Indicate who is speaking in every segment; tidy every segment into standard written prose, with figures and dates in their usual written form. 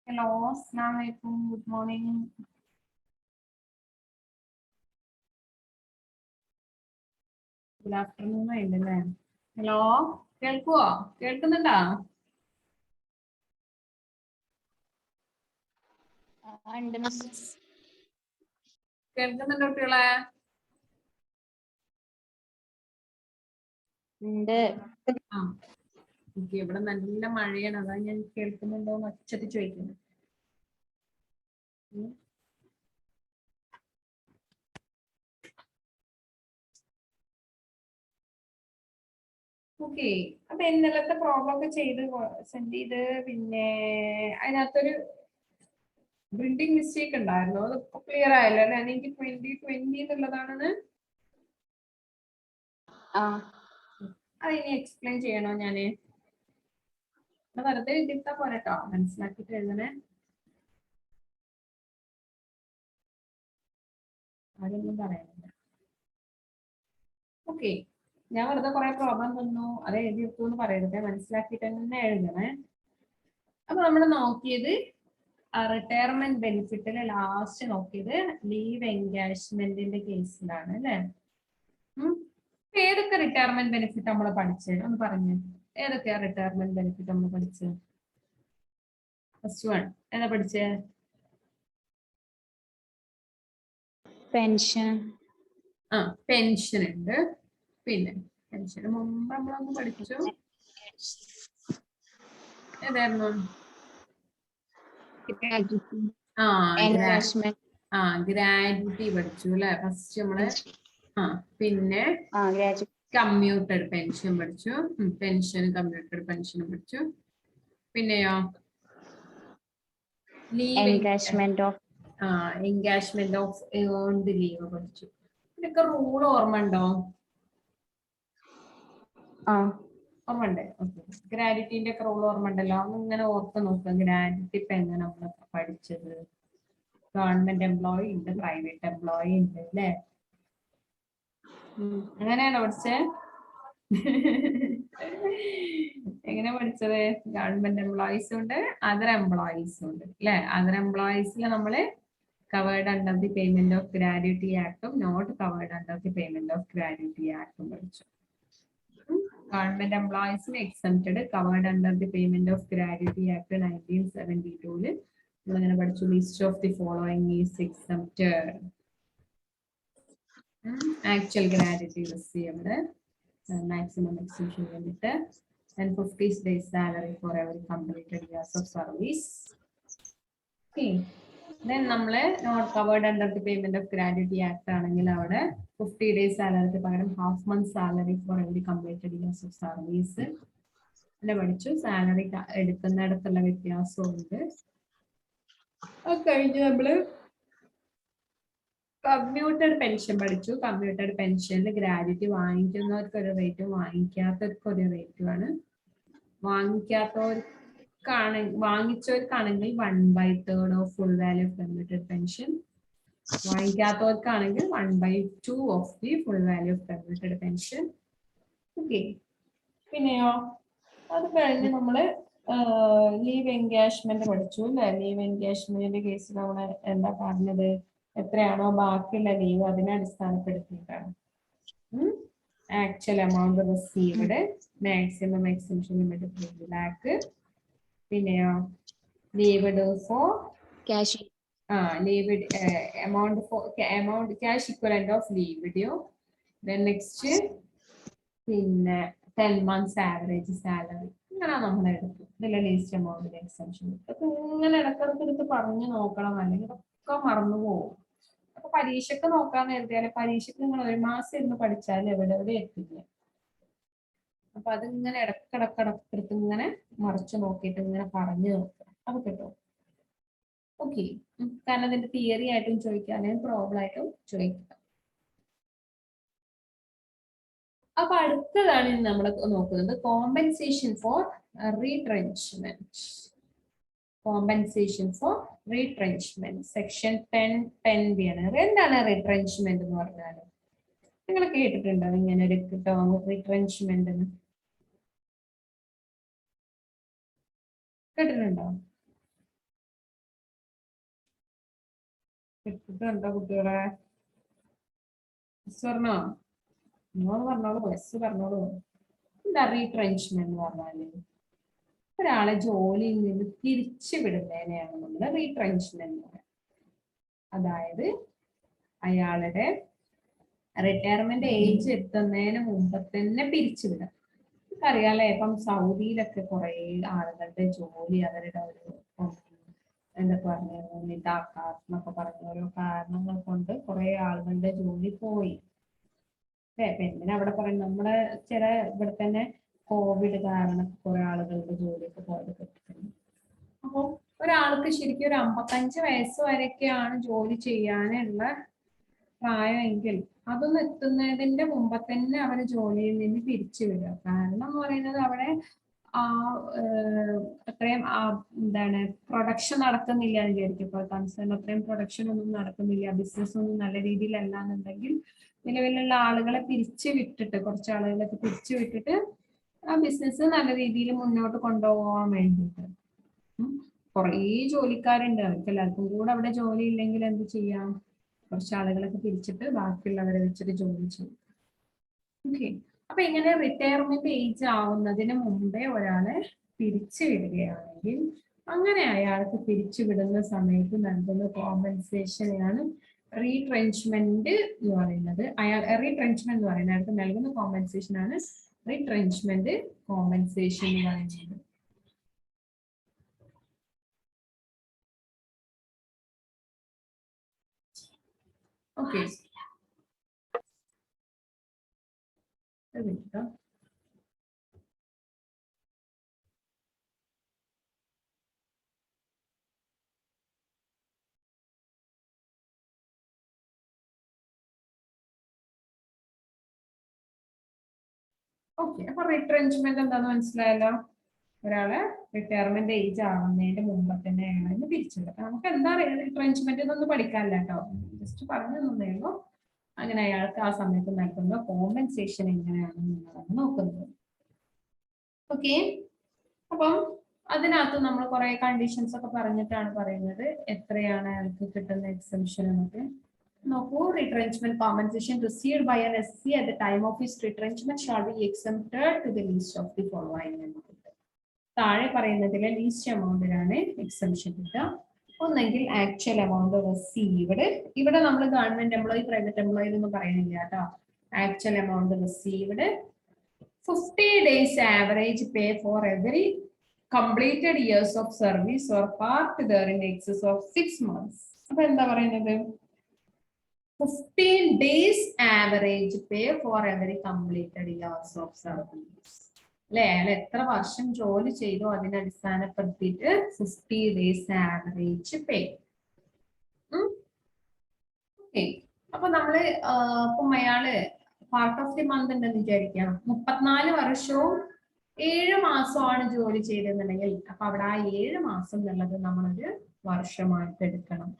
Speaker 1: Hello, Assalamualaikum. Good morning. Good afternoon ആയില്ലേ? Hello, കേൾക്കുവോ? കേൾക്കുന്നുണ്ടോ? കേൾക്കുന്നുണ്ടോ കുട്ടികളെ? ആ, ഇവിടെ നല്ല മഴയാണ്, അതാ ഞാൻ കേൾക്കുന്നുണ്ടോ എന്ന് ഒച്ചത്തിൽ ചോദിക്കുന്നത്. ഓക്കെ, അപ്പൊ ഇന്നലത്തെ പ്രോബ്ലം ഒക്കെ സെൻഡ് ചെയ്ത്, പിന്നെ അതിനകത്തൊരു പ്രിന്റിംഗ് മിസ്റ്റേക്ക് ഉണ്ടായിരുന്നു. അത് ക്ലിയർ ആയല്ലോ അല്ലെ? എനിക്ക് 2020 എന്നുള്ളതാണെന്ന് അതിനി എക്സ്പ്ലെയിൻ ചെയ്യണോ ഞാന്? വെറുതെ എഴുതിട്ടാ പോരട്ടോ, മനസ്സിലാക്കിട്ട് എഴുതണേ. അതൊന്നും പറയാനില്ല. ഓക്കെ, ഞാൻ വെറുതെ കുറെ പ്രോബ്ലം തന്നു, അത് എഴുതിയെടുത്തു എന്ന് പറയരുത്, മനസ്സിലാക്കിയിട്ട് തന്നെ എഴുതണേ. അപ്പൊ നമ്മൾ നോക്കിയത് റിട്ടയർമെന്റ് ബെനിഫിറ്റിൽ ലാസ്റ്റ് നോക്കിയത് ലീവ് എൻഗേജ്മെന്റിന്റെ കേസിലാണ് അല്ലെ? ഏതൊക്കെ റിട്ടയർമെന്റ് ബെനിഫിറ്റ് നമ്മൾ പഠിച്ചത് ഒന്ന് പറഞ്ഞു. ഏതൊക്കെയാ റിട്ടയർമെന്റ് ബെനിഫിറ്റ് നമ്മൾ പഠിച്ചത്? ഫസ്റ്റ് വൺ ഏതാ പഠിച്ചേ?
Speaker 2: പെൻഷൻ.
Speaker 1: പെൻഷൻ ഉണ്ട്. പിന്നെ പെൻഷന് മുമ്പ് നമ്മളൊന്ന് പഠിച്ചു, ഏതായിരുന്നു? ഗ്രാജുവിറ്റി പഠിച്ചു അല്ലെ ഫസ്റ്റ് നമ്മള്. പിന്നെ കമ്മ്യൂട്ടഡ് പെൻഷൻ പഠിച്ചു. കമ്മ്യൂട്ടഡ് പെൻഷനും പഠിച്ചു. പിന്നെയോ എൻഗേജ്മെന്റ് ഓഫ് ഏൺഡ് ലീവ് പഠിച്ചു. ഇതൊക്കെ റൂൾ ഓർമ്മ ഉണ്ടോ? ഓർമ്മ ഉണ്ട്. ഗ്രാജുവിറ്റിന്റെ ഒക്കെ റൂൾ ഓർമ്മ ഉണ്ടല്ലോ, ഇങ്ങനെ ഓർത്ത് നോക്കുക. ഗ്രാജുവിറ്റി ഇപ്പൊ എങ്ങനെ നമ്മൾ പഠിച്ചത്? ഗവൺമെന്റ് എംപ്ലോയി ഉണ്ട്, പ്രൈവറ്റ് എംപ്ലോയി ഉണ്ട് അല്ലേ? അങ്ങനെയാണോ പഠിച്ചേ? എങ്ങനെ പഠിച്ചത്? ഗവൺമെന്റ് എംപ്ലോയീസും ഉണ്ട്, അതർ എംപ്ലോയീസും ഉണ്ട് അല്ലെ? അതർ എംപ്ലോയീസിൽ നമ്മള് covered under the payment of gratuity act not covered under the payment of gratuity act പഠിച്ചു. ഗവൺമെന്റ് എംപ്ലോയീസിന് exempted, covered under the payment of gratuity act 1972 നമ്മളിങ്ങനെ പഠിച്ചു. List of the following is exempted. Actual gratuity received, maximum extension വേണ്ടിയിട്ട്, and 50 days salary for every completed years of service. Then നമ്മള് not covered under the payment of gratuity act ആണെങ്കിൽ അവിടെ 50 days സാലറിക്ക് പകരം half month salary for every completed years of service പഠിച്ചു. Salary എടുക്കുന്നിടത്തുള്ള വ്യത്യാസമുണ്ട്. അത് കഴിഞ്ഞ് നമ്മള് കമ്മ്യൂട്ടഡ് പെൻഷൻ പഠിച്ചു. കമ്മ്യൂട്ടഡ് പെൻഷനിൽ ഗ്രാറ്റുവിറ്റി വാങ്ങിക്കുന്നവർക്ക് ഒരു റേറ്റും വാങ്ങിക്കാത്തവർക്ക് ഒരു റേറ്റുമാണ്. വാങ്ങിച്ചവർക്കാണെങ്കിൽ 1/3 of full value of commuted pension. വാങ്ങിക്കാത്തവർക്കാണെങ്കിൽ 1/2 of the full value of commuted pension. Okay, പിന്നെയോ അത് കഴിഞ്ഞ് നമ്മള് ലീവ് എൻഗേജ്മെന്റ് പഠിച്ചു അല്ലെ. ലീവ് എൻഗേജ്മെന്റിന്റെ കേസിൽ നമ്മൾ എന്താ പറഞ്ഞത്, എത്രയാണോ ബാക്കിയുള്ള ലീവ് അതിനെ അടിസ്ഥാനപ്പെടുത്തിയിട്ടാണ് actual amount received, maximum exemption limit 3 lakh. പിന്നെയോ leaved for
Speaker 2: cash
Speaker 1: leaved amount for amount cash equivalent of leave due. Then next പിന്നെ 10 months ആവറേജ് സാലറി. ഇങ്ങനെ നമ്മൾ എടുക്കും. ഇതിലെ ലീസ്റ്റ് എമൗണ്ട് എക്സംഷൻ. അപ്പൊ ഇങ്ങനെ ഇടക്കിടക്ക് എടുത്ത് പറഞ്ഞു നോക്കണം, അല്ലെങ്കിൽ ഇതൊക്കെ മറന്നു പോകും. അപ്പൊ പരീക്ഷക്ക് നോക്കാന്ന് കരുതിയാൽ പരീക്ഷക്ക് നിങ്ങൾ 1 മാസം ഇരുന്ന് പഠിച്ചാൽ എവിടെ എത്തില്ല. അപ്പൊ അതിങ്ങനെ ഇടക്കിടക്കിടക്കെടുത്ത് ഇങ്ങനെ മറിച്ച് നോക്കിയിട്ട് ഇങ്ങനെ പറഞ്ഞു നോക്കുക. അത് കേട്ടോ. ഓക്കെ, കാരണം അതിന്റെ തിയറി ആയിട്ടും ചോദിക്കാം, അല്ലെങ്കിൽ പ്രോബ്ലം ആയിട്ടും ചോദിക്കാം. അപ്പൊ അടുത്തതാണ് നമ്മൾ നോക്കുന്നത് compensation for retrenchment. Compensation for retrenchment section 10(10)B ആണ്. എന്താണ് റീട്രെഞ്ച്മെന്റ് എന്ന് പറഞ്ഞാൽ? നിങ്ങൾ കേട്ടിട്ടുണ്ടോ ഇങ്ങനെ ഒരു ടേം റീട്രെഞ്ച്മെന്റ്? കേട്ടിട്ടുണ്ടോ? കേട്ടിട്ടുണ്ടോ കുട്ടികളെ? പറഞ്ഞോ, നിങ്ങൾ പറഞ്ഞോളൂ, ബസ് പറഞ്ഞോളൂ. എന്താ റീട്രെഞ്ച്മെന്റ് എന്ന് പറഞ്ഞാല്? ഒരാളെ ജോലിയിൽ നിന്ന് തിരിച്ചു വിടുന്നതിനെയാണ് നമ്മൾ റീട്രെഞ്ച്മെന്റ് എന്ന് പറയുന്നത്. അതായത് അയാളുടെ റിട്ടയർമെന്റ് ഏജ് എത്തുന്നതിന് മുമ്പ് തന്നെ പിരിച്ചുവിടാം. നമുക്കറിയാലേ, ഇപ്പം സൗദിയിലൊക്കെ കുറെ ആളുകളുടെ ജോലി അവരുടെ ഒരു എന്തൊക്കെ പറഞ്ഞു ഇതാക്കാന്നൊക്കെ പറഞ്ഞ ഓരോ കാരണങ്ങൾ കൊണ്ട് കുറെ ആളുകളുടെ ജോലി പോയി. പിന്നെ അവിടെ പറയുന്നത് നമ്മുടെ ചില ഇവിടെ തന്നെ കോവിഡ് കാരണം കുറെ ആളുകളുടെ ജോലിയൊക്കെ പോയത് കിട്ടുന്നു. അപ്പോൾ ഒരാൾക്ക് ശരിക്കും ഒരു 55 വയസ്സ് വരെയൊക്കെയാണ് ജോലി ചെയ്യാനുള്ള പ്രായമെങ്കിൽ അതൊന്നും എത്തുന്നതിന്റെ മുമ്പ് തന്നെ അവര് ജോലിയിൽ നിന്ന് പിരിച്ചു വിടുക. കാരണം എന്ന് പറയുന്നത് അവിടെ അത്രയും എന്താണ് പ്രൊഡക്ഷൻ നടക്കുന്നില്ല എന്ന് വിചാരിക്കും. ഇപ്പോൾ കൺസേൺ അത്രയും പ്രൊഡക്ഷൻ ഒന്നും നടക്കുന്നില്ല, ബിസിനസ് ഒന്നും നല്ല രീതിയിലല്ല എന്നുണ്ടെങ്കിൽ നിലവിലുള്ള ആളുകളെ പിരിച്ചു വിട്ടിട്ട്, കുറച്ച് ആളുകളൊക്കെ പിരിച്ചു വിട്ടിട്ട് ആ ബിസിനസ് നല്ല രീതിയിൽ മുന്നോട്ട് കൊണ്ടുപോകാൻ വേണ്ടിയിട്ട് കുറേ ജോലിക്കാരുണ്ട്. അവർക്ക് എല്ലാവർക്കും കൂടെ അവിടെ ജോലി ഇല്ലെങ്കിൽ എന്ത് ചെയ്യാം, കുറച്ച് ആളുകളൊക്കെ പിരിച്ചിട്ട് ബാക്കിയുള്ളവരെ വെച്ചിട്ട് ജോലി ചെയ്യും. ഓക്കെ, അപ്പൊ ഇങ്ങനെ റിട്ടയർമെന്റ് ഏജ് ആവുന്നതിന് മുമ്പേ ഒരാളെ പിരിച്ചു വിടുകയാണെങ്കിൽ അങ്ങനെ അയാൾക്ക് പിരിച്ചു വിടുന്ന സമയത്ത് നൽകുന്ന കോമ്പൻസേഷനെയാണ് റീട്രെഞ്ച്മെന്റ് എന്ന് പറയുന്നത്. റീട്രെഞ്ച്മെന്റ് എന്ന് പറയുന്നത് അയാൾക്ക് നൽകുന്ന കോമ്പൻസേഷൻ ആണ് റീട്രെഞ്ച്മെന്റ് കോമ്പൻസേഷൻ എന്ന് പറയുന്നത്. Okay, okay. അപ്പൊ റിട്രെഞ്ച്മെന്റ് എന്താന്ന് മനസ്സിലായല്ലോ? ഒരാളെ റിട്ടയർമെന്റ് ഏജ് ആവുന്നതിന്റെ മുമ്പ് തന്നെ അയാളെ പിരിച്ചുവിടുക. നമുക്ക് എന്താ റിട്രെഞ്ച്മെന്റ് എന്നൊന്നും പഠിക്കാനില്ല കേട്ടോ, ജസ്റ്റ് പറഞ്ഞു തന്നേയുള്ളൂ. അങ്ങനെ അയാൾക്ക് ആ സമയത്ത് നൽകുന്ന കോമ്പൻസേഷൻ എങ്ങനെയാണെന്നുള്ളതാണ് നോക്കുന്നത്. ഓക്കെ, അപ്പം അതിനകത്ത് നമ്മൾ കുറെ കണ്ടീഷൻസ് ഒക്കെ പറഞ്ഞിട്ടാണ് പറയുന്നത് എത്രയാണ് അയാൾക്ക് കിട്ടുന്ന എക്സംഷൻ എന്നൊക്കെ. നോക്കൂ, retrenchment compensation received by an SC at the time of his retrenchment shall be exempted to the least of the following. താഴെ പറയുന്നതിലെ ലീസ്റ്റ് എമൗണ്ടിനാണ് എക്സംഷൻ കിട്ടുക. ഒന്നെങ്കിൽ ആക്ച്വൽ എമൗണ്ട് റിസീവ്ഡ്. ഇവിടെ നമ്മൾ ഗവൺമെന്റ് എംപ്ലോയി പ്രൈവറ്റ് എംപ്ലോയി എന്നൊന്നും പറയുന്നില്ല കേട്ടോ. Actual amount received 50 days average pay for every completed years of service or parked there in excess of 6 months. അപ്പൊ എന്താ പറയുന്നത് 15 days average pay for every completed years of service. അല്ലെ അയാൾ എത്ര വർഷം ജോലി ചെയ്തോ അതിനെ അടിസ്ഥാനപ്പെടുത്തിയിട്ട് 50 days average pay. അപ്പൊ നമ്മള് ഇപ്പം അയാള് പാർട്ട് ഓഫ് ദി മന്ത് ഉണ്ടെന്ന് വിചാരിക്കാം 34 വർഷവും 7 മാസമാണ് ജോലി ചെയ്തെന്നുണ്ടെങ്കിൽ അപ്പൊ അവിടെ ആ 7 മാസം എന്നുള്ളത് നമ്മളൊരു വർഷമായിട്ട് എടുക്കണം.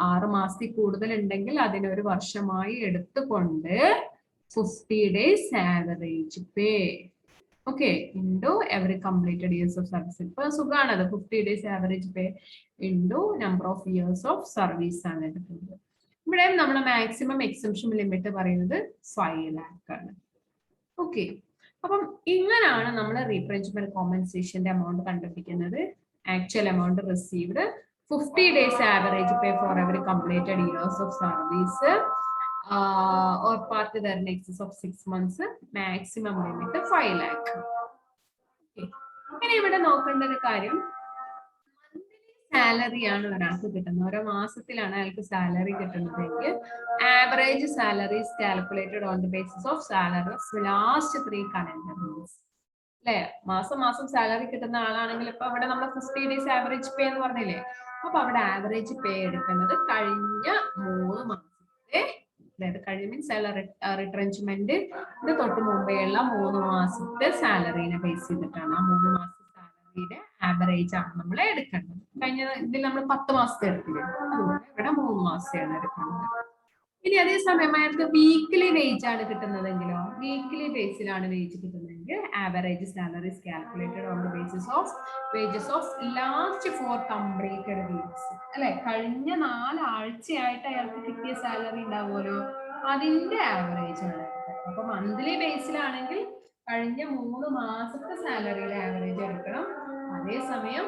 Speaker 1: 6 മാസത്തിൽ കൂടുതൽ ഉണ്ടെങ്കിൽ അതിനൊരു വർഷമായി എടുത്തുകൊണ്ട് 50 days average pay. Okay into every completed years of service. ഇപ്പൊ സുഖാണത് 50 days average pay into number of years of service ആണ് എടുക്കുന്നത്. ഇവിടെ നമ്മുടെ മാക്സിമം എക്സംഷൻ ലിമിറ്റ് പറയുന്നത് 5 lakh ആണ്. ഓക്കെ അപ്പം ഇങ്ങനെയാണ് നമ്മൾ റീട്രെഞ്ച്മെന്റ് കോമ്പൻസേഷന്റെ എമൗണ്ട് കണ്ടുപിടിക്കുന്നത്. Actual amount received 50 days average pay for every completed years of service or part there in excess of 6 months, maximum limit 5 lakh. ഇനി ഇവിടെ നോക്കേണ്ട ഒരു കാര്യം സാലറി ആണ് ഒരാൾക്ക് കിട്ടുന്നത്. ഓരോ മാസത്തിലാണ് അയാൾക്ക് സാലറി കിട്ടുന്നതെങ്കിൽ average salary is calculated on the basis of salaries last 3 calendar months. അല്ലെ മാസം മാസം സാലറി കിട്ടുന്ന ആളാണെങ്കിൽ ഇപ്പൊ ഇവിടെ നമ്മൾ 50 days average pay എന്ന് പറഞ്ഞില്ലേ, അപ്പൊ അവിടെ ആവറേജ് പേ എടുക്കുന്നത് കഴിഞ്ഞ 3 മാസത്തെ, അതായത് കഴിഞ്ഞ മീൻസ് റിട്രെഞ്ച്മെന്റ് ഇത് തൊട്ട് മുമ്പേയുള്ള 3 മാസത്തെ സാലറിനെ ബേസ് ചെയ്തിട്ടാണ്. ആ 3 മാസത്തെ സാലറിയുടെ ആവറേജ് ആണ് നമ്മൾ എടുക്കേണ്ടത്. കഴിഞ്ഞ ഇതിൽ നമ്മൾ 10 മാസത്തെ എടുത്തില്ലേ, അതുപോലെ ഇവിടെ 3 മാസത്തെയാണ് എടുക്കുന്നത്. ഇനി അതേസമയം അയാൾക്ക് വീക്ക്ലി വേജ് ആണ് കിട്ടുന്നതെങ്കിലോ, വീക്ക്ലി ബേസിലാണ് വേജ് കിട്ടുന്നതെങ്കിൽ average salary is calculated on the basis of wages of last 4 completed weeks. അല്ലെ കഴിഞ്ഞ 4 ആഴ്ചയായിട്ട് അയാൾക്ക് കിട്ടിയ സാലറി ഉണ്ടാവുമല്ലോ, അതിന്റെ ആവറേജ് ആണ്. അപ്പൊ മന്ത്ലി ബേസിലാണെങ്കിൽ കഴിഞ്ഞ 3 മാസത്തെ സാലറിയുടെ ആവറേജ് എടുക്കണം. അതേസമയം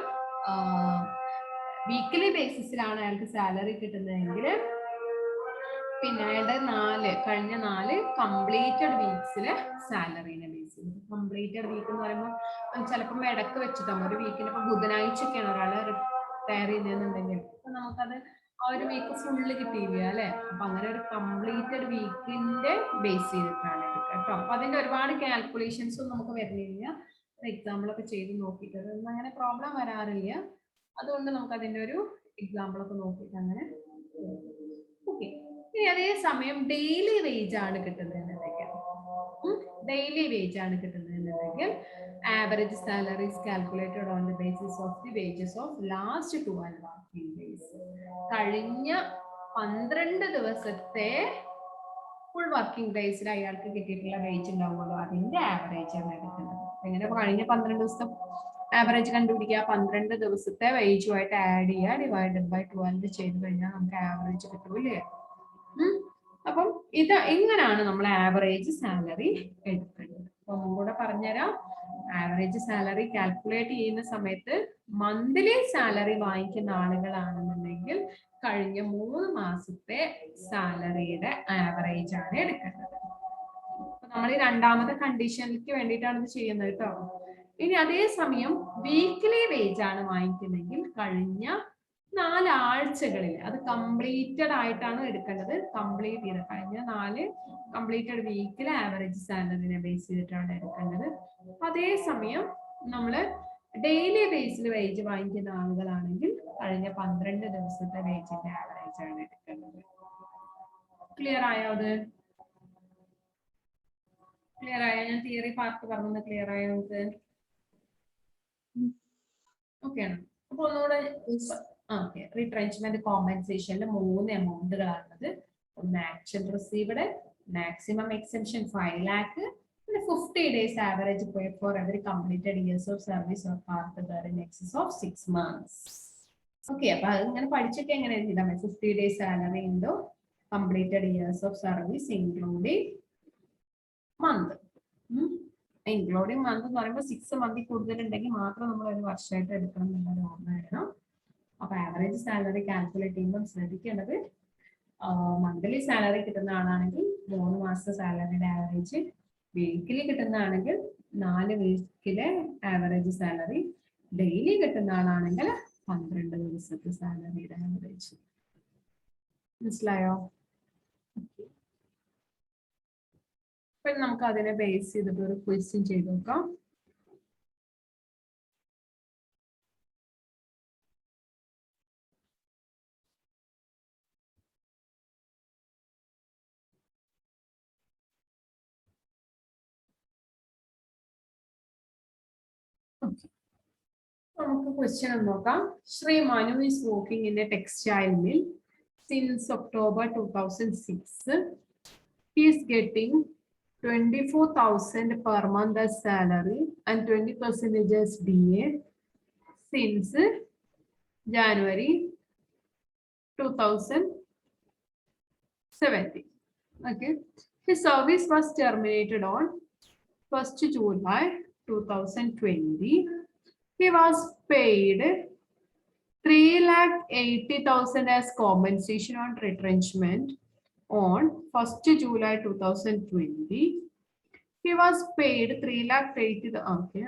Speaker 1: വീക്ക്ലി ബേസിസിലാണ് അയാൾക്ക് സാലറി കിട്ടുന്നതെങ്കിൽ പിന്നെ അയാളുടെ കഴിഞ്ഞ 4 കംപ്ലീറ്റഡ് വീക്സിലെ സാലറിനെ ബേസ് ചെയ്തു. കംപ്ലീറ്റഡ് വീക്ക് എന്ന് പറയുമ്പോൾ ചിലപ്പോൾ ഇടക്ക് വെച്ചിട്ടാകും. ഒരു വീക്കിന് ഇപ്പൊ ബുധനാഴ്ചയൊക്കെയാണ് ഒരാള് റിട്ടയർ ചെയ്യുന്നുണ്ടെങ്കിൽ അപ്പൊ നമുക്കത് ആ ഒരു വീക്ക് ഫുള്ള് കിട്ടിയില്ല അല്ലെ. അപ്പൊ അങ്ങനെ ഒരു കംപ്ലീറ്റഡ് വീക്കിന്റെ ബേസ് ചെയ്തിട്ടാണ് എടുക്കുക കേട്ടോ. അപ്പൊ അതിന്റെ ഒരുപാട് കാൽക്കുലേഷൻസും നമുക്ക് വരുന്നില്ല. എക്സാമ്പിൾ ഒക്കെ ചെയ്ത് നോക്കിയിട്ട് ഒന്നും അങ്ങനെ പ്രോബ്ലം വരാറില്ല. അതുകൊണ്ട് നമുക്ക് അതിന്റെ ഒരു എക്സാമ്പിൾ ഒക്കെ നോക്കിയിട്ട് അങ്ങനെ ഓക്കെ. ഇനി അതേസമയം ഡെയിലി വേജ് ആണ് കിട്ടുന്നതെന്നുണ്ടെങ്കിൽ, ഡെയിലി വേജ് ആണ് കിട്ടുന്നതെന്നുണ്ടെങ്കിൽ average salary is calculated on the basis of the wages of last 12 working days. കഴിഞ്ഞ 12 ദിവസത്തെ ഫുൾ വർക്കിംഗ് ഡേയ്സിൽ അയാൾക്ക് കിട്ടിയിട്ടുള്ള വേജ് ഉണ്ടാവുമല്ലോ, അതിന്റെ ആവറേജ് ആണ് എടുക്കുന്നത്. എങ്ങനെ കഴിഞ്ഞ 12 ദിവസം ആവറേജ് കണ്ടുപിടിക്കുക, 12 ദിവസത്തെ വേജുമായിട്ട് ആഡ് ചെയ്യുക, ഡിവൈഡഡ് ബൈ 12 ചെയ്ത് കഴിഞ്ഞാൽ നമുക്ക് ആവറേജ് കിട്ടൂല്ലേ. അപ്പം ഇങ്ങനെയാണ് നമ്മൾ ആവറേജ് സാലറി എടുക്കേണ്ടത്. അപ്പൊ ഒന്നുകൂടെ പറഞ്ഞുതരാം. ആവറേജ് സാലറി കാൽക്കുലേറ്റ് ചെയ്യുന്ന സമയത്ത് മന്ത്ലി സാലറി വാങ്ങിക്കുന്ന ആളുകളാണെന്നുണ്ടെങ്കിൽ കഴിഞ്ഞ 3 മാസത്തെ സാലറിയുടെ ആവറേജ് ആണ് എടുക്കേണ്ടത്. അപ്പൊ നമ്മൾ ഈ രണ്ടാമത്തെ കണ്ടീഷനിലേക്ക് വേണ്ടിയിട്ടാണ് ഇത് ചെയ്യുന്നത് കേട്ടോ. ഇനി അതേസമയം വീക്ക്ലി വേജ് ആണ് വാങ്ങിക്കുന്നതെങ്കിൽ കഴിഞ്ഞ 4 ആഴ്ചകളിൽ അത് കംപ്ലീറ്റഡ് ആയിട്ടാണ് എടുക്കേണ്ടത്. കംപ്ലീറ്റ് ചെയ്ത് കഴിഞ്ഞ 4 കംപ്ലീറ്റഡ് വീക്കിലെ ആവറേജ് സാലറിനെ ബേസ് ചെയ്തിട്ടാണ് എടുക്കേണ്ടത്. അതേസമയം നമ്മള് ഡെയിലി ബേസിൽ വേജ് വാങ്ങിക്കുന്ന ആളുകളാണെങ്കിൽ കഴിഞ്ഞ 12 ദിവസത്തെ വേജിന്റെ ആവറേജ് ആണ് എടുക്കേണ്ടത്. ക്ലിയർ ആയോ? അത് ക്ലിയർ ആയോ? ഞാൻ തിയറി പാർട്ട് പറഞ്ഞത് ക്ലിയർ ആയോ നമുക്ക്? ഓക്കെ ആണ്. അപ്പൊ ഒന്നുകൂടെ ഓക്കെ, റീട്രെഞ്ച്മെന്റ് കോമ്പൻസേഷനിൽ 3 എമൗണ്ടുകളാണുള്ളത്. ഒന്ന് actual received, maximum exemption 5 lakh, പിന്നെ 50 days average pay for every completed years of service or part there in excess of 6 months. Okay, അപ്പൊ അത് ഇങ്ങനെ പഠിച്ചിട്ട് എങ്ങനെ ചെയ്താൽ 50 days salary into completed years of service including month. Including month എന്ന് പറയുമ്പോൾ 6 മന്തിൽ കൂടുതൽ ഉണ്ടെങ്കിൽ മാത്രം നമ്മൾ ഒരു വർഷമായിട്ട് എടുക്കണം എന്നുള്ളത് ഓർമ്മ വേണം. അപ്പൊ ആവറേജ് സാലറി കാൽക്കുലേറ്റ് ചെയ്യുമ്പോൾ ശ്രദ്ധിക്കേണ്ടത് മന്ത്ലി സാലറി കിട്ടുന്ന ആളാണെങ്കിൽ 3 മാസത്തെ സാലറിയുടെ ആവറേജ്, വീക്കിലി കിട്ടുന്നതാണെങ്കിൽ 4 വീക്കിലെ ആവറേജ് സാലറി, ഡെയിലി കിട്ടുന്ന ആളാണെങ്കിൽ 12 ദിവസത്തെ സാലറിയുടെ ആവറേജ്. മനസ്സിലായോ? അപ്പൊ നമുക്ക് അതിനെ ബേസ് ചെയ്തിട്ട് ഒരു ക്വസ്റ്റ്യൻ ചെയ്ത് നോക്കാം. നമുക്ക് ക്വസ്റ്റ്യൻ നോക്കാം. Shri Manu is working in A textile mill since October 2006. He is getting 24,000 per month as salary and 20% as DA since January 2017. Okay. His service was terminated on 1st July 2020. He was paid 3,80,000 as compensation on retrenchment on 1st July 2020. He was paid 3,80,000. Okay,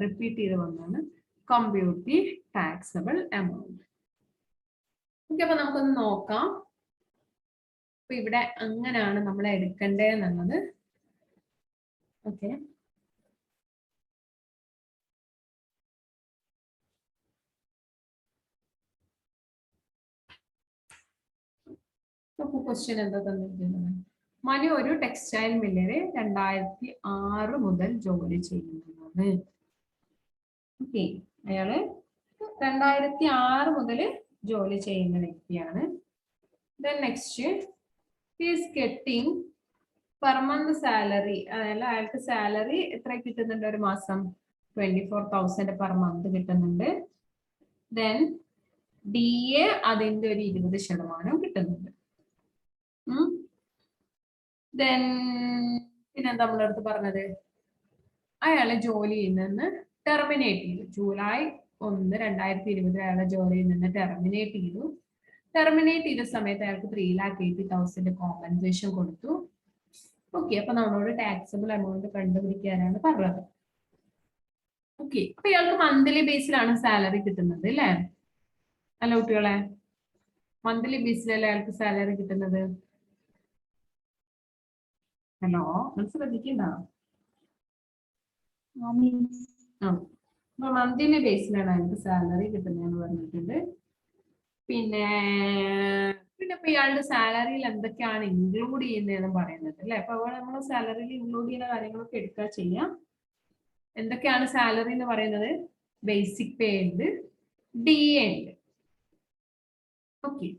Speaker 1: repeat ചെയ്ത് വന്നാണ്. Compute the taxable amount. Okay, അപ്പൊ നമുക്കൊന്ന് നോക്കാം. അപ്പൊ ഇവിടെ അങ്ങനെയാണ് നമ്മൾ എടുക്കേണ്ടതെന്നുള്ളത്. Okay, question എന്താ തന്നിരിക്കുന്നത്? മനു ഒരു ടെക്സ്റ്റൈൽ മില്ലില് 2006 മുതൽ ജോലി ചെയ്യുന്നതാണ്. ഓക്കെ, അയാള് 2006 മുതൽ ജോലി ചെയ്യുന്ന വ്യക്തിയാണ്. Then next, he is getting per month salary. അയാൾക്ക് സാലറി എത്ര കിട്ടുന്നുണ്ട്? ഒരു മാസം 24,000 per month കിട്ടുന്നുണ്ട്. Then DA അതിന്റെ ഒരു 20% കിട്ടുന്നുണ്ട്. Then പിന്നെന്താ നമ്മുടെ അടുത്ത് പറഞ്ഞത്? അയാളെ ജോലിയിൽ നിന്ന് ടെർമിനേറ്റ് ചെയ്തു. ജൂലൈ 1, 2020 അയാളെ ജോലിയിൽ നിന്ന് ടെർമിനേറ്റ് ചെയ്തു. ടെർമിനേറ്റ് ചെയ്ത സമയത്ത് അയാൾക്ക് 3,80,000 കോമ്പൻസേഷൻ കൊടുത്തു. ഓക്കെ, അപ്പൊ നമ്മളോട് ടാക്സബിൾ എമൗണ്ട് കണ്ടുപിടിക്കാനാണ് പറഞ്ഞത്. ഓക്കെ, അപ്പൊ ഇയാൾക്ക് മന്ത്ലി ബേസിലാണ് സാലറി കിട്ടുന്നത് അല്ലേ? അല്ല കുട്ടികളെ, മന്ത്ലി ബേസിലല്ലേ അയാൾക്ക് സാലറി കിട്ടുന്നത്? ഹലോ, ശ്രദ്ധിക്കണ്ട. അപ്പൊ മന്ത്ലി ബേസിലാണ് അയാൾക്ക് സാലറി കിട്ടുന്നതെന്ന് പറഞ്ഞിട്ടുണ്ട്. പിന്നെ ഇപ്പൊ ഇയാളുടെ സാലറിയിൽ എന്തൊക്കെയാണ് ഇൻക്ലൂഡ് ചെയ്യുന്നതെന്ന് പറയുന്നത് അല്ലെ? അപ്പൊ നമ്മൾ സാലറിയിൽ ഇൻക്ലൂഡ് ചെയ്യുന്ന കാര്യങ്ങളൊക്കെ എടുക്കുക ചെയ്യാം. എന്തൊക്കെയാണ് സാലറി എന്ന് പറയുന്നത്? ബേസിക് പേ ഉണ്ട്, DA ഉണ്ട്. ഓക്കെ,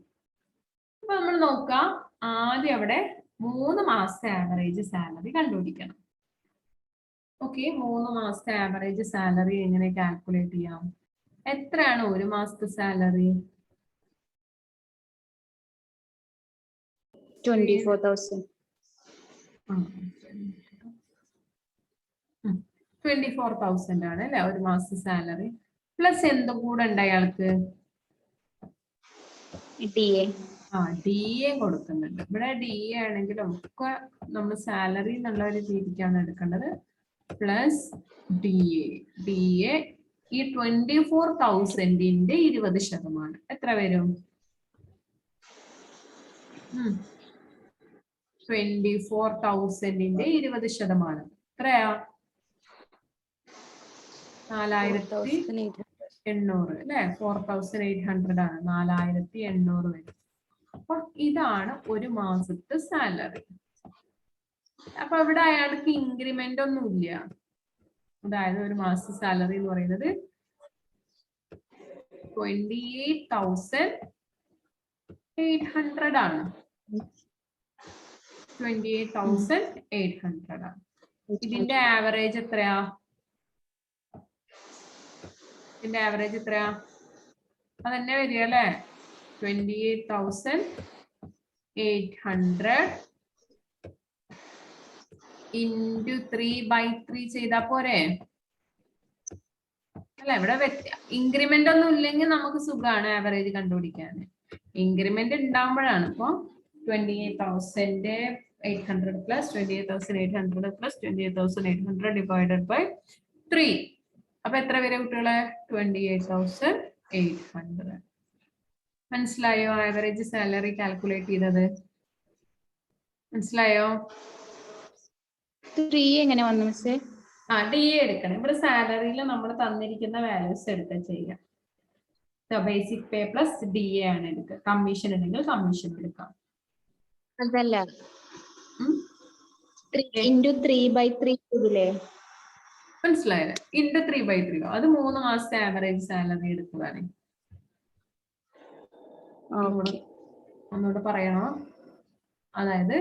Speaker 1: അപ്പൊ നമ്മൾ നോക്കാം. ആദ്യം അവിടെ 3 മാസത്തെ ആവറേജ് സാലറി കണ്ടുപിടിക്കണം. ഓക്കെ, 3 മാസത്തെ ആവറേജ് സാലറി എങ്ങനെ കാൽക്കുലേറ്റ് ചെയ്യാം? എത്രയാണ് ഒരു മാസത്തെ സാലറി?
Speaker 2: 24,000.
Speaker 1: 24,000 ആണ് അല്ലെ ഒരു മാസത്തെ സാലറി. പ്ലസ് എന്ത് കൂടെ ഉണ്ട് അയാൾക്ക്?
Speaker 2: DA.
Speaker 1: DA കൊടുക്കുന്നുണ്ട്. ഇവിടെ DA ആണെങ്കിലും ഒക്കെ നമ്മൾ സാലറി എന്നുള്ള ഒരു രീതിക്കാണ് എടുക്കേണ്ടത്. പ്ലസ് DA ഈ 24,000ന്റെ 20% എത്ര വരും? 24,000ന്റെ 20% എത്രയാ? 4,800 അല്ലെ? 4,800 ആണ്. 4,800 വരും. അപ്പൊ ഇതാണ് ഒരു മാസത്തെ സാലറി. അപ്പൊ ഇവിടെ അയാൾക്ക് ഇൻക്രിമെന്റ് ഒന്നുമില്ല. അതായത് ഒരു മാസത്തെ സാലറി എന്ന് പറയുന്നത് 28,800 ആണ്. 28,800 ആണ്. ഇതിന്റെ ആവറേജ് എത്രയാ? ഇതിന്റെ ആവറേജ് എത്രയാ? അതന്നെ വരിക അല്ലെ? 28,800 into 3/3 ചെയ്താ പോരെ അല്ല? ഇവിടെ ഇൻക്രിമെന്റ് ഒന്നും ഇല്ലെങ്കിൽ നമുക്ക് സുഖമാണ് ആവറേജ് കണ്ടുപിടിക്കാൻ. ഇൻക്രിമെന്റ് ഉണ്ടാകുമ്പോഴാണ്. ഇപ്പൊ 28,800 plus 28,800 plus 28,800 divided by 3. അപ്പൊ എത്ര വരെ കുട്ടികളെ? 28,800. മനസ്സിലായോ ആവറേജ് സാലറി കാൽക്കുലേറ്റ് ചെയ്തത്? മനസ്സിലായോ?
Speaker 2: 3 എങ്ങനെ വന്നു മിസ്സേ?
Speaker 1: ഡി എ എടുക്കണം. ഇവിടെ സാലറിയിൽ നമ്മൾ തന്നിരിക്കുന്ന വാല്യൂസ് എടുത്ത് ചെയ്യാം. Basic pay plus D A ആണ് എടുക്കുക. കമ്മീഷൻ ഉണ്ടെങ്കിൽ കമ്മീഷൻ എടുക്കാം.
Speaker 2: അതല്ല 3/3 ഇതില്ലേ?
Speaker 1: മനസ്സിലായത്? ഇൻറ്റു 3/3. അത് 3 മാസത്തെ ആവറേജ് സാലറി എടുത്തതാണ്. ഒന്നുകൂടെ പറയണോ? അതായത്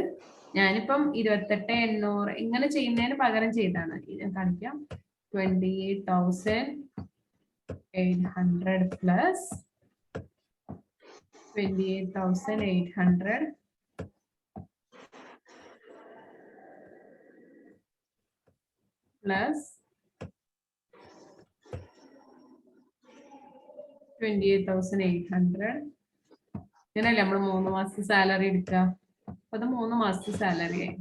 Speaker 1: ഞാനിപ്പം 28,800 ഇങ്ങനെ ചെയ്യുന്നതിന് പകരം ചെയ്താണ് കാണിക്കാം. 28,800 പ്ലസ് 28,800 പ്ലസ് 28,800. ഇങ്ങനല്ലേ നമ്മൾ 3 മാസത്തെ സാലറി എടുക്കുക. അത് 3 മാസത്തെ സാലറി ആയി.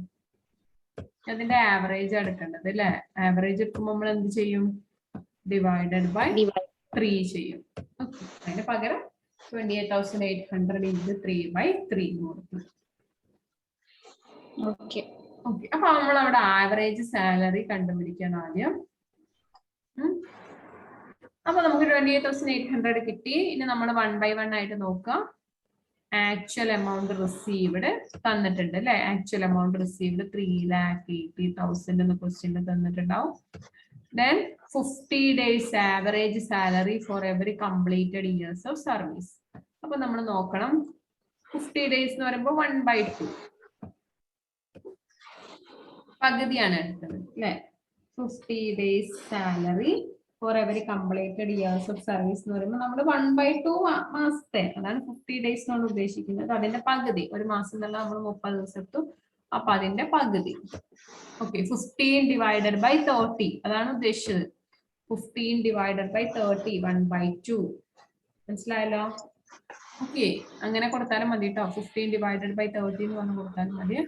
Speaker 1: അതിന്റെ ആവറേജ് എടുക്കേണ്ടത് അല്ലേ? ആവറേജ് എടുക്കുമ്പോൾ നമ്മൾ എന്ത് ചെയ്യും? ഡിവൈഡഡ് ബൈ 3 ചെയ്യും. അതിന് പകരം 28,800 into 3/3 കൊടുക്കും. ഓക്കെ. അപ്പൊ നമ്മൾ അവിടെ ആവറേജ് സാലറി കണ്ടുപിടിക്കണം ആദ്യം. അപ്പൊ നമുക്ക് 28,800 കിട്ടി. ഇനി നമ്മൾ 1 by 1 ആയിട്ട് നോക്കാം. ആക്ച്വൽ എമൗണ്ട് റിസീവ്ഡ് തന്നിട്ടുണ്ട് അല്ലെ? ആക്ച്വൽ എമൗണ്ട് റിസീവ്ഡ് 3,80,000 എന്ന് ക്വസ്റ്റ്യനിൽ തന്നിട്ടുണ്ടാവും. Then 50 days average salary for every completed years of service. അപ്പൊ നമ്മൾ നോക്കണം 50 days എന്ന് പറയുമ്പോൾ 1/2 പകുതിയാണ് എടുത്തത് അല്ലെ? 50 days salary for every completed years of service എന്ന് പറയുമ്പോൾ നമ്മൾ 1/2 മാസത്തെ, അതാണ് 50 days കൊണ്ട് ഉദ്ദേശിക്കുന്നത്. അതിന്റെ പകുതി, ഒരു മാസം എന്നുള്ള നമ്മൾ 30 ദിവസം എടുത്തു, അപ്പൊ അതിന്റെ പകുതി. ഓക്കെ. 15 divided by 30 അതാണ് ഉദ്ദേശിച്ചത്. 15 divided by 30 1/2. മനസ്സിലായല്ലോ? ഓക്കെ. അങ്ങനെ കൊടുത്താലും മതി കേട്ടോ. 15 divided by 30 എന്ന് പറഞ്ഞു കൊടുത്താലും മതി.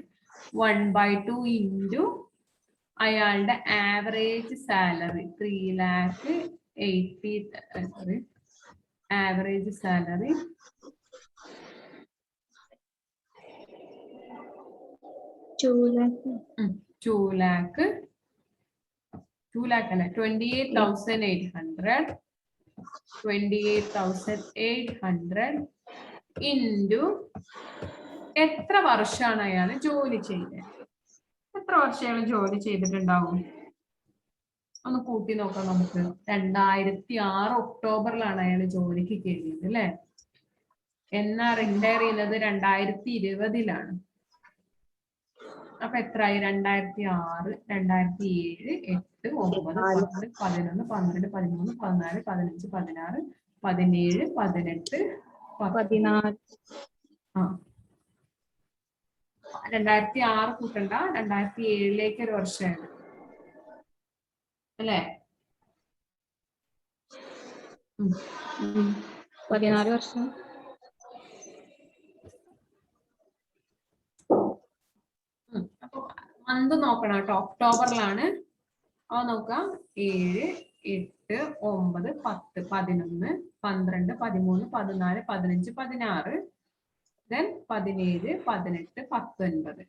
Speaker 1: 1/2 into അയാളുടെ average salary 3,80,000. Average salary 2 lakh അല്ല 28,800 into എത്ര വർഷമാണ് അയാൾ ജോലി ചെയ്തത്? എത്ര വർഷം അയാൾ ജോലി ചെയ്തിട്ടുണ്ടാവും? ഒന്ന് കൂട്ടി നോക്കാം നമുക്ക്. 2006 ഒക്ടോബറിലാണ് അയാൾ ജോലിക്ക് കയറിയത് അല്ലെ? എന്നാ റിട്ടയർ ചെയ്യുന്നത്? 2020-ലാണ്. അപ്പൊ എത്രയായി? 2006, 2007, 8, 9, 10, 11, 12, 13, 14, 15, 16, 17, 18, 14. 2006 കൂട്ടണ്ട, 2007 ഒരു വർഷമാണ് അല്ലേ?
Speaker 2: 14 വർഷം.
Speaker 1: അപ്പൊ മന്ത് നോക്കണം കേട്ടോ. ഒക്ടോബറിലാണ്. അത് നോക്കാം. 7, 8, 9, 10, 11, 12, 13, 14, 15, 16, then 17, 18,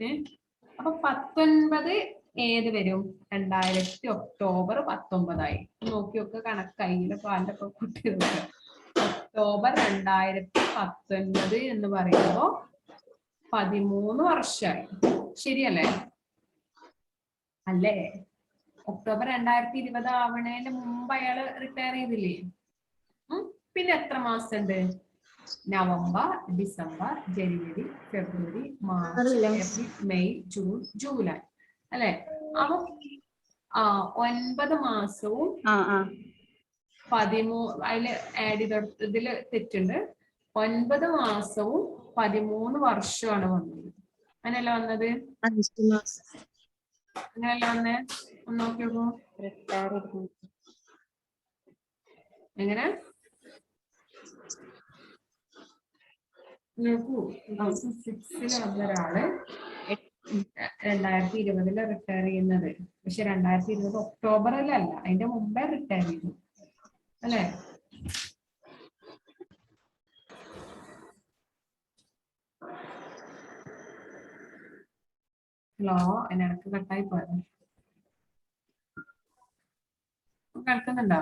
Speaker 1: 19. അപ്പൊ 19 ഏത് വരും? 2000 ഒക്ടോബർ 19 നോക്കിയൊക്കെ കണക്കൈയിലെ പാലിന്റെ ഒക്കെ കുട്ടി നോക്കുക. ഒക്ടോബർ 2019 എന്ന് പറയുമ്പോ 13 വർഷമായി. ശരിയല്ലേ? അല്ലേ? ഒക്ടോബർ 2020 ആവണേന്റെ മുമ്പ് അയാള് റിട്ടയർ ചെയ്തില്ലേ? പിന്നെ എത്ര മാസം ഉണ്ട്? നവംബർ, ഡിസംബർ, ജനുവരി, ഫെബ്രുവരി, March, April, May, June, July അല്ലെ? അപ്പൊ 9 മാസവും 13 അതില് ആഡ് ചെയ്ത് ഇതില് തെറ്റുണ്ട്. 9 മാസവും 13 വർഷമാണ് വന്നത്. അങ്ങനെയല്ല വന്നത്? അങ്ങനെയല്ല വന്നേ? ഒന്ന് നോക്കി നോക്കൂ. എങ്ങനെ നോക്കൂ. 2006 വന്ന ഒരാള് 2020 റിട്ടയർ ചെയ്യുന്നത്. പക്ഷെ 2020 ഒക്ടോബറിലല്ല, അതിന്റെ മുമ്പേ റിട്ടയർ ചെയ്തു അല്ലെ? ഹലോ, അതിനിടക്ക് കട്ടായി പോയത് കേൾക്കുന്നുണ്ടോ?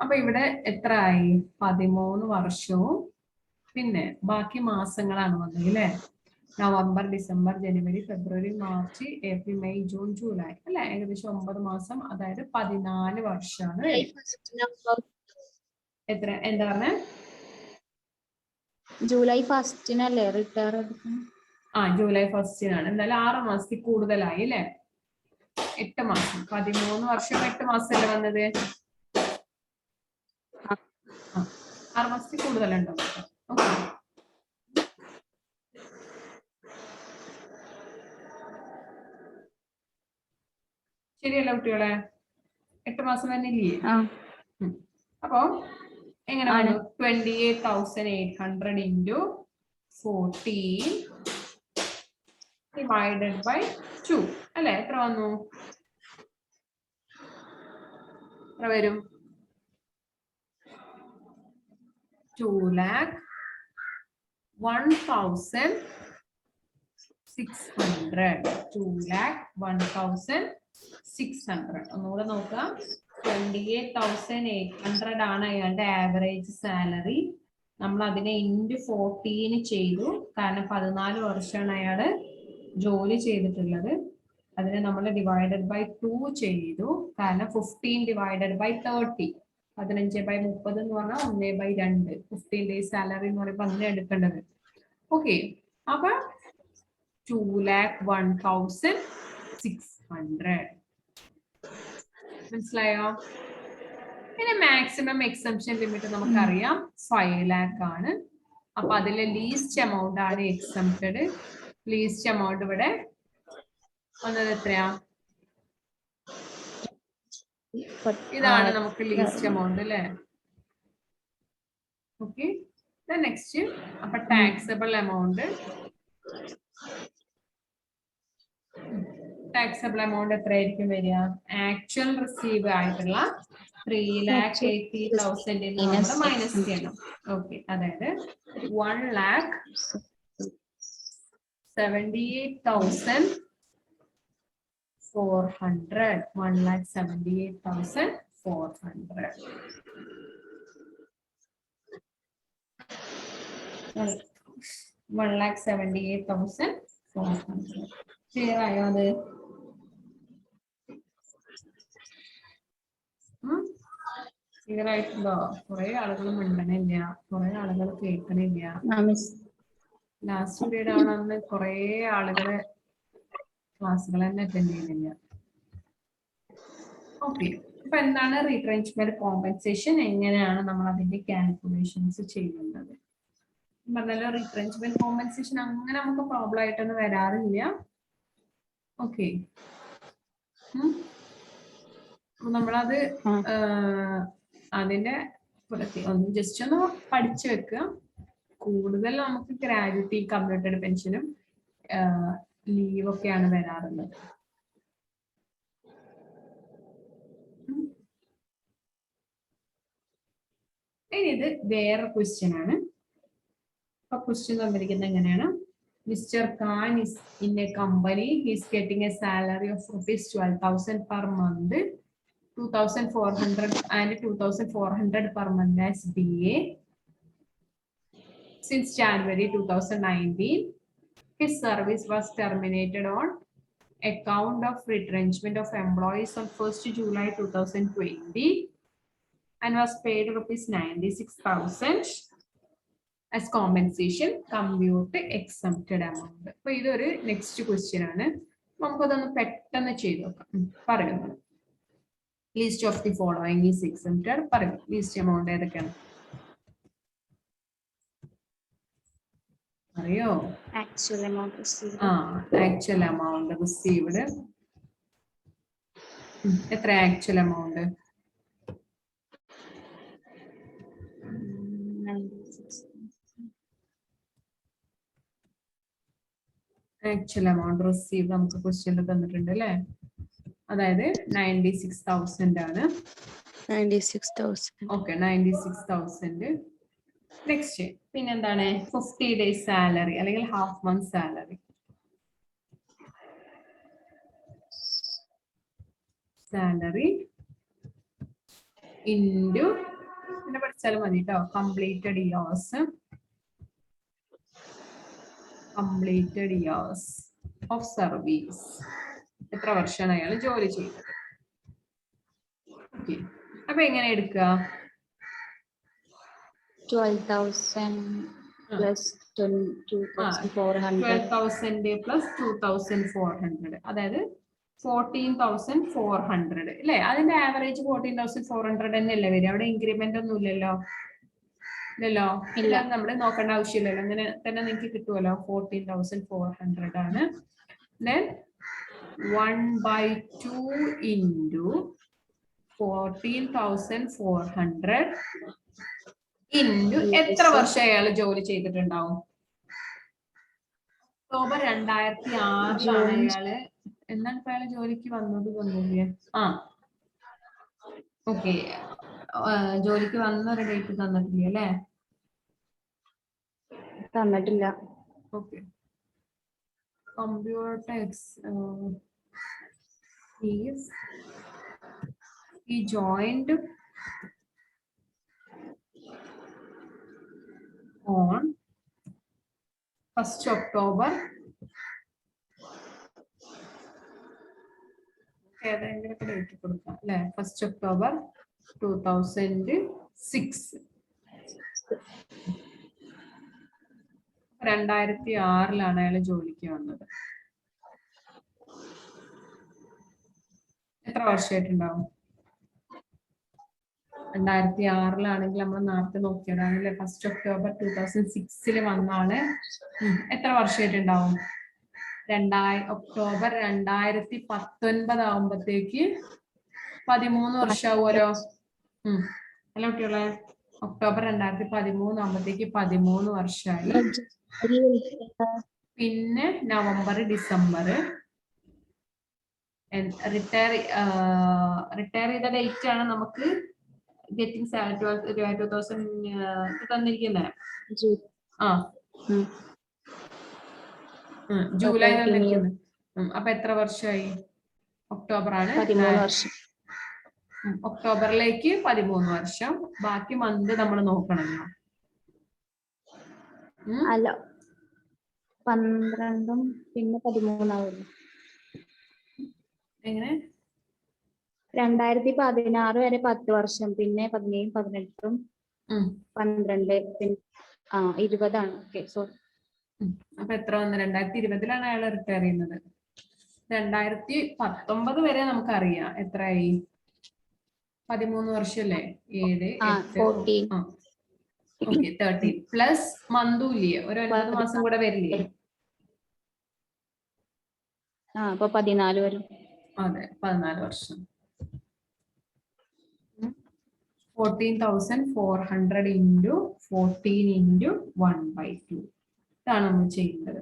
Speaker 1: അപ്പൊ ഇവിടെ എത്ര ആയി? 13 വർഷവും പിന്നെ ബാക്കി മാസങ്ങളാണ് വന്നത് അല്ലെ? നവംബർ, ഡിസംബർ, ജനുവരി, ഫെബ്രുവരി, March, April, May, June, July അല്ലെ? ഏകദേശം 9 മാസം, അതായത് 14 വർഷമാണ്. എത്ര? എന്താ പറഞ്ഞ?
Speaker 2: July 1 retire.
Speaker 1: ജൂലൈ 1 എന്തായാലും 6 മാസത്തിൽ കൂടുതലായി അല്ലെ? 8 മാസം. 13 വർഷം 8 മാസമല്ലേ വന്നത്? 6 മാസത്തിൽ കൂടുതലുണ്ടോ? ഓക്കെ. ശരിയല്ല കുട്ടികളെ? 8 മാസം തന്നെ ഇല്ലേ? അപ്പൊ എങ്ങനെ വന്നു? 28,800 into 14 divided by 2 അല്ലെ? എത്ര വന്നു? എത്ര വരും? 2,01,600. 2,01,600. ഒന്നുകൂടെ നോക്കാം. 28,800 ആണ് അയാളുടെ ആവറേജ് സാലറി. നമ്മൾ അതിനെ ഇൻറ്റു 14 ചെയ്തു. കാരണം 14 വർഷമാണ് അയാള് ജോലി ചെയ്തിട്ടുള്ളത്. അതിനെ നമ്മൾ ഡിവൈഡഡ് ബൈ 2 ചെയ്തു. കാരണം 15 ഡിവൈഡഡ് ബൈ 30. 15/30 എന്ന് പറഞ്ഞാൽ 1/2. 15 ഡേയ്സ് സാലറി എന്ന് പറയുമ്പോൾ അങ്ങനെ എടുക്കേണ്ടത്. ഓക്കെ, അപ്പൊ 2,01,600. മനസ്സിലായോ? പിന്നെ മാക്സിമം എക്സംഷൻ ലിമിറ്റ് നമുക്കറിയാം 5 lakh ആണ്. അപ്പൊ അതിലെ ലീസ്റ്റ് എമൗണ്ട് ആണ് എക്സംപ്റ്റഡ്. ലീസ്റ്റ് എമൗണ്ട് ഇവിടെ വന്നത് എത്രയാ? ഇതാണ് നമുക്ക് ലീസ്റ്റ് എമൗണ്ട് അല്ലെ? Okay, next. അപ്പൊ ടാക്സബിൾ എമൗണ്ട് എത്രയായിരിക്കും വരിക? ആക്ച്വൽ റിസീവ് ആയിട്ടുള്ള 3,80,000 നമ്മൾ മൈനസ് ചെയ്യണം. ഓക്കെ, അതായത് 1,78,400. 1,78,400. 1,78,400. ക്ലിയർ ആയോ? അത് ക്ലിയർ ആയിട്ടുണ്ടോ? കുറെ ആളുകൾ മിണ്ടണില്ല, കുറെ ആളുകൾ കേൾക്കണില്ല. ലാസ്റ്റ് പീരീഡ് ആവണമെന്ന് കുറെ ആളുകള് ക്ലാസ്സുകൾ തന്നെ അറ്റൻഡ് ചെയ്യുന്നില്ല. ഓക്കെ, അപ്പൊ എന്താണ് റീട്രെഞ്ച്മെന്റ് കോമ്പൻസേഷൻ? എങ്ങനെയാണ് നമ്മൾ അതിന്റെ കാൽക്കുലേഷൻസ് ചെയ്യുന്നത്? പറഞ്ഞല്ലോ, റീട്രെഞ്ച്മെന്റ് കോമ്പൻസേഷൻ അങ്ങനെ നമുക്ക് പ്രോബ്ലം ആയിട്ടൊന്നും വരാറില്ല. ഓക്കെ, നമ്മളത് അതിന്റെ ഒന്ന് ജസ്റ്റ് ഒന്ന് പഠിച്ചു വെക്കുക. കൂടുതൽ നമുക്ക് ഗ്രാജുവിറ്റി, കമ്മ്യൂട്ടഡ് പെൻഷനും ലീവ് ഒക്കെയാണ് വരാറുള്ളത്. ഇനി ഇത് വേറെ ക്വസ്റ്റ്യൻ ആണ്. അപ്പൊ ക്വസ്റ്റ്യൻ തന്നിരിക്കുന്നത് എങ്ങനെയാണ്? Mr. Khan is in a company. He is getting a salary of ₹12,000 per month, 2,400 and 2,400 per month as DA. Since January 2019, his service was terminated on account of retrenchment of employees on 1st July 2020 and was paid ₹96,000 as compensation, commute exempted amount. അപ്പൊ ഇതൊരു next question ആണ്. നമുക്കതൊന്ന് പെട്ടെന്ന് ചെയ്ത് നോക്കാം. പറയുന്നത് list of the following is exempted. പറയും list amount ഏതൊക്കെയാണ് അറിയോ?
Speaker 2: Actual amount received.
Speaker 1: Actual amount received. എത്ര actual amount?
Speaker 2: 96.
Speaker 1: Actual amount receive നമുക്ക് ക്വസ്റ്റ്യനിൽ തന്നിട്ടുണ്ട് അല്ലേ? അതായത് 96,000 ആണ്.
Speaker 3: 96,000.
Speaker 1: ഓക്കെ, 96,000. നെക്സ്റ്റ് പിന്നെന്താണ്? 50 days സാലറി അല്ലെങ്കിൽ half month salary. Salary into പിന്നെ പഠിച്ചാലും മതി കേട്ടോ. Completed years of service. എത്ര വർഷമാണ് അയാൾ ജോലി ചെയ്തത്? ഓക്കെ, അപ്പൊ എങ്ങനെ എടുക്കുക?
Speaker 2: 12,000 plus 2,400.
Speaker 1: 12,000 plus 2,400, അതായത് 14,400 അല്ലേ? അതിന്റെ ആവറേജ് 14,400 തന്നെയല്ലേ വരിക? അവിടെ ഇൻക്രിമെന്റ് ഒന്നും ഇല്ലല്ലോ.
Speaker 2: ഇല്ല.
Speaker 1: നമ്മൾ നോക്കേണ്ട ആവശ്യമില്ലല്ലോ. അങ്ങനെ തന്നെ നിങ്ങൾക്ക് കിട്ടുമല്ലോ. 14,400 ആണ്. Then 1/2 into 14,400 into എത്ര വർഷം അയാൾ ജോലി ചെയ്തിട്ടുണ്ടാവും? ഒക്ടോബർ 2006 അയാള് എന്താണ് ഇപ്പൊ അയാള് ജോലിക്ക് വന്നില്ലേ? ഓക്കെ, ജോലിക്ക് വന്ന ഒരു ഡേറ്റ് തന്നിട്ടില്ല അല്ലേ?
Speaker 2: തന്നിട്ടില്ല.
Speaker 1: Okay, computer he joined on 1st October ഏതെങ്കിലും ഡേറ്റ് കൊടുക്കാം അല്ലെ? 1st October 2006. 2006 അയാൾ ജോലിക്ക് വന്നത്. എത്ര വർഷമായിട്ടുണ്ടാവും? 2006 നമ്മൾ നേരത്തെ നോക്കിയതാണ് അല്ലെ? 1st October 2006 വന്ന ആള് എത്ര വർഷമായിട്ടുണ്ടാവും? ഒക്ടോബർ 2019 ആവുമ്പത്തേക്ക് 13 വർഷമാവുമല്ലോ. അല്ല കുട്ടികളെ, ഒക്ടോബർ 2013 ആവുമ്പത്തേക്ക് 13 വർഷമായി. പിന്നെ നവംബർ ഡിസംബർ റിട്ടയർ ചെയ്ത ഡേറ്റ് ആണ് നമുക്ക് ഗെറ്റിംഗ് 2000 തന്നിരിക്കുന്നത്. ജൂലൈ തന്നിരിക്കുന്നത്. അപ്പൊ എത്ര വർഷമായി? ഒക്ടോബർ ആണ്.
Speaker 2: 13 വർഷം.
Speaker 1: ഒക്ടോബറിലേക്ക് 13 വർഷം. ബാക്കി മന്ത് നമ്മൾ നോക്കണല്ലോ.
Speaker 2: അല്ല, 12 പിന്നെ 13 ആവുമല്ലോ.
Speaker 1: എങ്ങനെ?
Speaker 2: 2016 വരെ 10 വർഷം, പിന്നെ 17, 18, 12, പിന്നെ 20 ആണ്. Okay, sorry.
Speaker 1: അപ്പൊ എത്ര വന്ന്? 2020 അയാൾ റിട്ടയർ ചെയ്യുന്നത്. 2019 വരെ നമുക്കറിയാം എത്രയായി? 13 വർഷല്ലേ? 7, 8, 14. 13 പ്ലസ് മന്തുല്യ ഒരു 9 മാസം കൂടെ വരില്ലേ?
Speaker 2: അപ്പൊ 14 വരും.
Speaker 1: അതെ, 14 വർഷം. 14,400 into 14 into 1/2 ഇതാണ് നമ്മൾ ചെയ്യുന്നത്.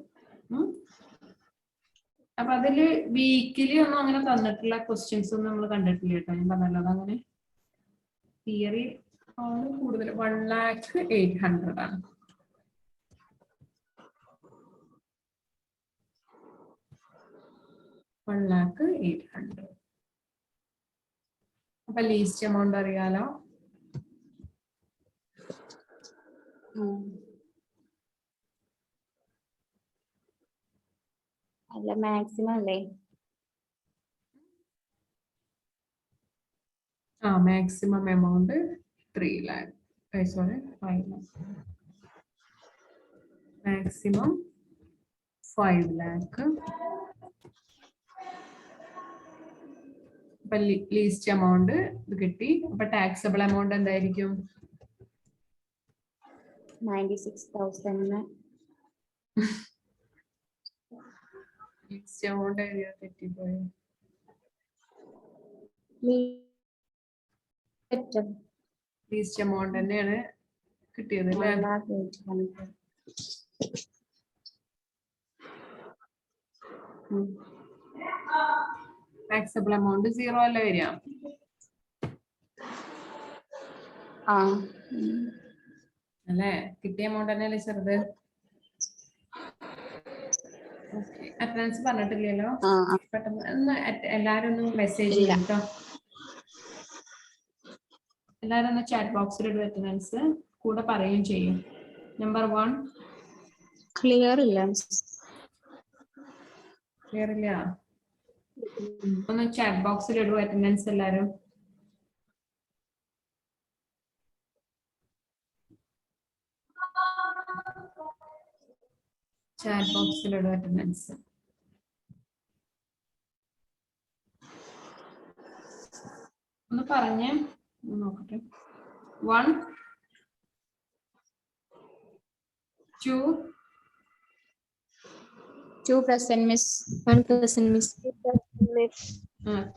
Speaker 1: അപ്പൊ അതില് വീക്കിലി ഒന്നും അങ്ങനെ തന്നിട്ടുള്ള ക്വസ്റ്റ്യൻസ് ഒന്നും നമ്മൾ കണ്ടിട്ടില്ല കേട്ടോ. ഞാൻ പറഞ്ഞല്ലോ, അതങ്ങനെ തിയറി ആണ് കൂടുതൽ. 1,08,000 ആണ്. $1,08,000. അപ്പൊ ലീസ്റ്റ് എമൗണ്ട് അറിയാലോ.
Speaker 2: അല്ല, മാക്സിമം അല്ലേ?
Speaker 1: Maximum amount 3 lakh. Sorry, 5 lakh. Maximum 5 lakh. അപ്പൊ ലീസ്റ്റ് എമൗണ്ട് ഇത് കിട്ടി. അപ്പൊ ടാക്സബിൾ എമൗണ്ട് എന്തായിരിക്കും?
Speaker 2: 96,000.
Speaker 1: ലീസ്റ്റ് എമൗണ്ട് എഴുതിയാ തെറ്റിപ്പോയോ? ലീസ്റ്റ് എമൗണ്ട് തന്നെയാണ് കിട്ടിയത് അല്ലേ? ടാക്സബിൾ എമൗണ്ട് 0 അല്ല വരിക. അല്ലേ? കിട്ടിയ എമൗണ്ട് തന്നെയല്ലേ ചെറുത്. അറ്റൻഡൻസ് പറഞ്ഞിട്ടില്ലല്ലോ. പെട്ടെന്ന് ഒന്ന് എല്ലാരും ഒന്ന് മെസ്സേജ് ചെയ്യും കേട്ടോ. എല്ലാരും ഒന്ന് ചാറ്റ് ബോക്സിൽ ഇടും അറ്റൻഡൻസ്, കൂടെ പറയുകയും ചെയ്യും. നമ്പർ 1
Speaker 2: ക്ലിയർ ഇല്ല.
Speaker 1: ക്ലിയർ ഇല്ല. ഒന്ന് ചാറ്റ് ബോക്സിൽ ഇടും അറ്റൻഡൻസ് എല്ലാരും. ചാറ്റ് ബോക്സിൽ ഇടും അറ്റൻഡൻസ്. ഒന്ന് പറഞ്ഞേ, നോക്കട്ടെ. 1 2
Speaker 2: 2 present miss.
Speaker 3: 1 present miss.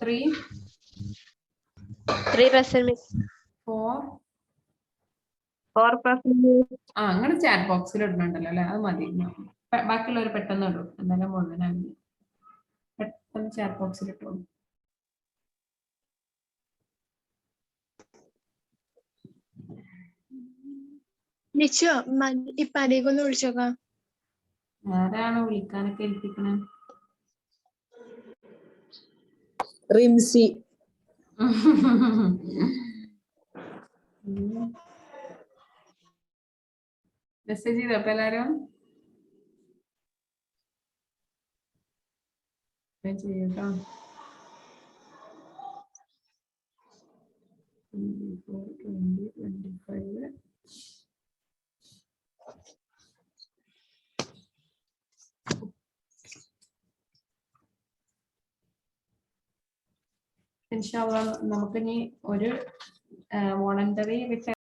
Speaker 1: 3
Speaker 3: 3 present miss.
Speaker 1: 4
Speaker 3: 4 present miss.
Speaker 1: അങ്ങനെ ചാറ്റ് ബോക്സിൽ ഇടുന്നുണ്ടല്ലോ അല്ലെ, അത് മതി. ബാക്കിയുള്ളവർ പെട്ടെന്ന് ഇടും, എന്തായാലും മുഴുവനാണ്. പെട്ടെന്ന് ചാറ്റ് ബോക്സിൽ ഇട്ടോളൂ.
Speaker 3: നിച്ചോ ഇപ്പൊ അധികം ഒന്ന് വിളിച്ചോക്കാം.
Speaker 1: ആരാണ് വിളിക്കാനൊക്കെ ഏൽപ്പിക്കണേ?
Speaker 3: റിംസി.
Speaker 1: മെസ്സേജ് ചെയ്തോ അപ്പൊ എല്ലാരും? ചെയ്യട്ടോ. 24, 20, 25. ഇൻഷാ അല്ലാഹ് നമുക്കിനി ഒരു വോളണ്ടറി വിത്ത്